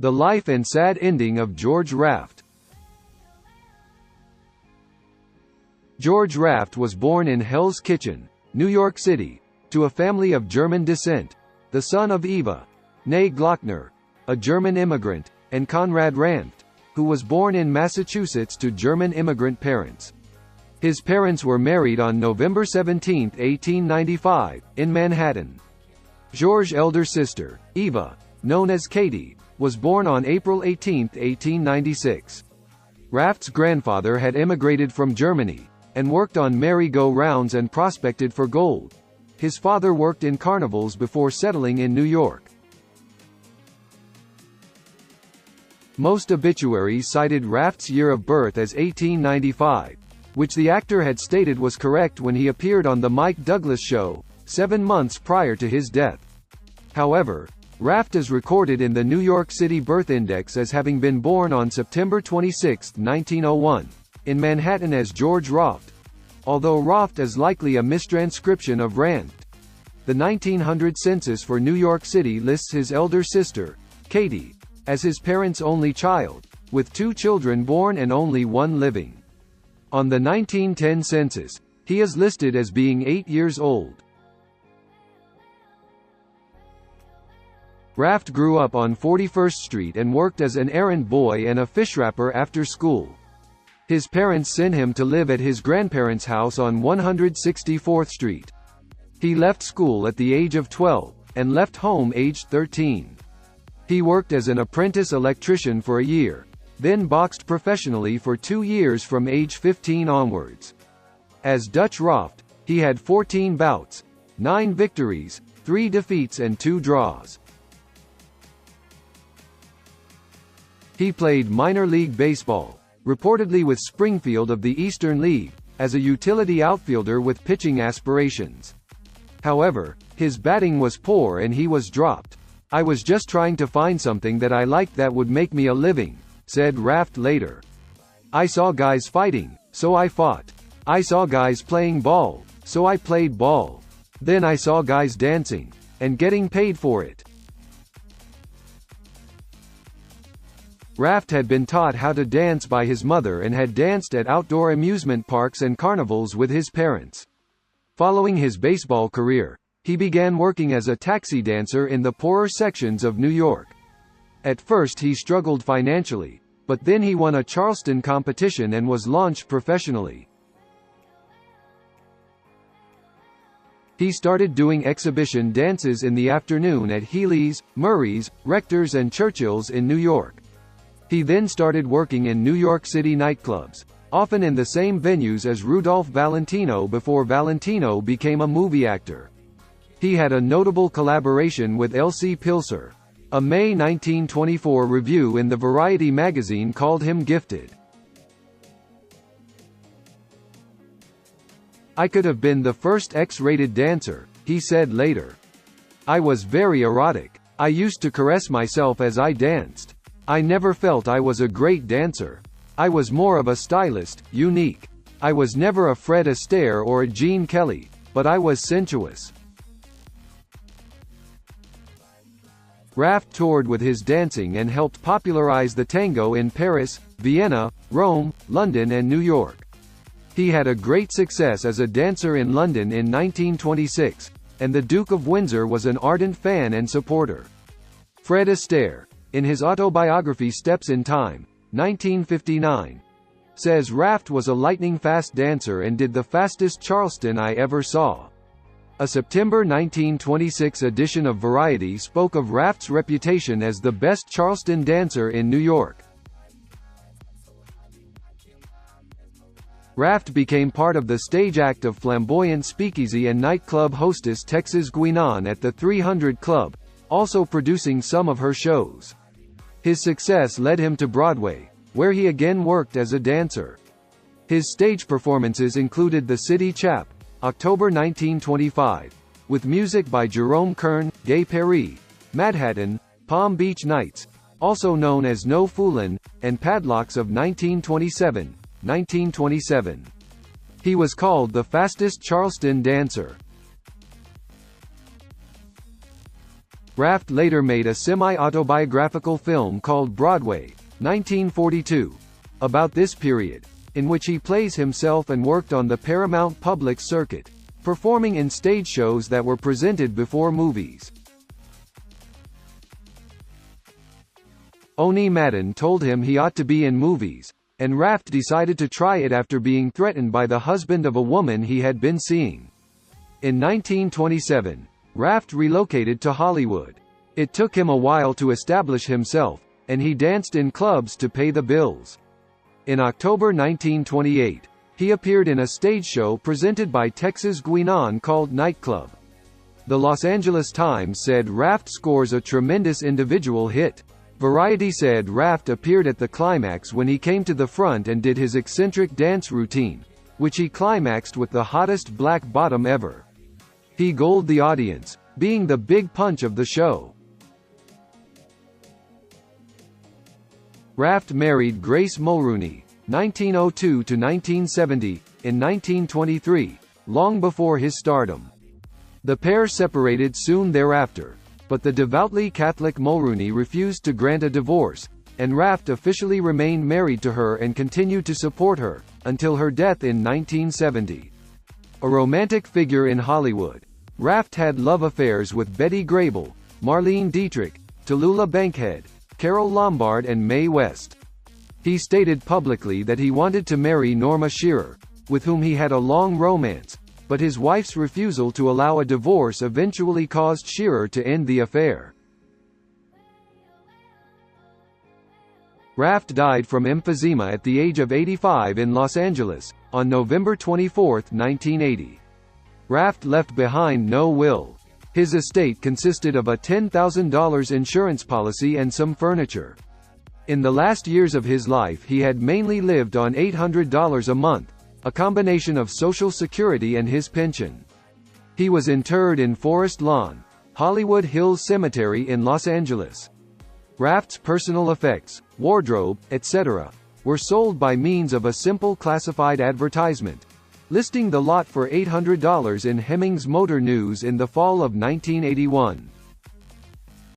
The life and sad ending of George Raft. George Raft was born in Hell's Kitchen, New York City, to a family of German descent, the son of Eva, née Glockner, a German immigrant, and Conrad Raft, who was born in Massachusetts to German immigrant parents. His parents were married on November 17, 1895, in Manhattan. George's elder sister, Eva, known as Katie, was born on April 18, 1896. Raft's grandfather had immigrated from Germany, and worked on merry-go-rounds and prospected for gold. His father worked in carnivals before settling in New York. Most obituaries cited Raft's year of birth as 1895, which the actor had stated was correct when he appeared on The Mike Douglas Show, 7 months prior to his death. However, Raft is recorded in the New York City Birth Index as having been born on September 26, 1901, in Manhattan as George Raft, although Raft is likely a mistranscription of Rand. The 1900 census for New York City lists his elder sister, Katie, as his parents' only child, with 2 children born and only 1 living. On the 1910 census, he is listed as being 8 years old. Raft grew up on 41st Street and worked as an errand boy and a fish wrapper after school. His parents sent him to live at his grandparents' house on 164th Street. He left school at the age of 12, and left home aged 13. He worked as an apprentice electrician for a year, then boxed professionally for 2 years from age 15 onwards. As Dutch Raft, he had 14 bouts, 9 victories, 3 defeats and 2 draws. He played minor league baseball, reportedly with Springfield of the Eastern League, as a utility outfielder with pitching aspirations. However, his batting was poor and he was dropped. "I was just trying to find something that I liked that would make me a living," said Raft later. "I saw guys fighting, so I fought. I saw guys playing ball, so I played ball. Then I saw guys dancing, and getting paid for it." Raft had been taught how to dance by his mother and had danced at outdoor amusement parks and carnivals with his parents. Following his baseball career, he began working as a taxi dancer in the poorer sections of New York. At first he struggled financially, but then he won a Charleston competition and was launched professionally. He started doing exhibition dances in the afternoon at Healy's, Murray's, Rector's and Churchill's in New York. He then started working in New York City nightclubs, often in the same venues as Rudolph Valentino before Valentino became a movie actor. He had a notable collaboration with L.C. Pilser. A May 1924 review in the Variety magazine called him gifted. "I could have been the first X-rated dancer," he said later. "I was very erotic. I used to caress myself as I danced. I never felt I was a great dancer. I was more of a stylist, unique. I was never a Fred Astaire or a Gene Kelly, but I was sensuous." Raft toured with his dancing and helped popularize the tango in Paris, Vienna, Rome, London and New York. He had a great success as a dancer in London in 1926, and the Duke of Windsor was an ardent fan and supporter. Fred Astaire, in his autobiography Steps in Time, 1959, says Raft was a lightning-fast dancer and did the fastest Charleston I ever saw. A September 1926 edition of Variety spoke of Raft's reputation as the best Charleston dancer in New York. Raft became part of the stage act of flamboyant speakeasy and nightclub hostess Texas Guinan at the 300 Club, also producing some of her shows. His success led him to Broadway, where he again worked as a dancer. His stage performances included The City Chap, October 1925, with music by Jerome Kern, Gay Paris, Madhattan, Palm Beach Nights, also known as No Foolin', and Padlocks of 1927. He was called the fastest Charleston dancer. Raft later made a semi-autobiographical film called Broadway, 1942, about this period, in which he plays himself and worked on the Paramount public circuit, performing in stage shows that were presented before movies. Oni Madden told him he ought to be in movies, and Raft decided to try it after being threatened by the husband of a woman he had been seeing. In 1927, Raft relocated to Hollywood. It took him a while to establish himself, and he danced in clubs to pay the bills. In October 1928, he appeared in a stage show presented by Texas Guinan called Nightclub. The Los Angeles Times said Raft scores a tremendous individual hit. Variety said Raft appeared at the climax when he came to the front and did his eccentric dance routine, which he climaxed with the hottest black bottom ever. He goaled the audience, being the big punch of the show. Raft married Grace Mulrooney, 1902 to 1970, in 1923, long before his stardom. The pair separated soon thereafter, but the devoutly Catholic Mulrooney refused to grant a divorce, and Raft officially remained married to her and continued to support her, until her death in 1970. A romantic figure in Hollywood, Raft had love affairs with Betty Grable, Marlene Dietrich, Tallulah Bankhead, Carole Lombard and Mae West. He stated publicly that he wanted to marry Norma Shearer, with whom he had a long romance, but his wife's refusal to allow a divorce eventually caused Shearer to end the affair. Raft died from emphysema at the age of 85 in Los Angeles, on November 24, 1980. Raft left behind no will. His estate consisted of a $10,000 insurance policy and some furniture. In the last years of his life he had mainly lived on $800 a month, a combination of Social Security and his pension. He was interred in Forest Lawn, Hollywood Hills Cemetery in Los Angeles. Raft's personal effects, wardrobe, etc., were sold by means of a simple classified advertisement, listing the lot for $800 in Hemmings Motor News in the fall of 1981.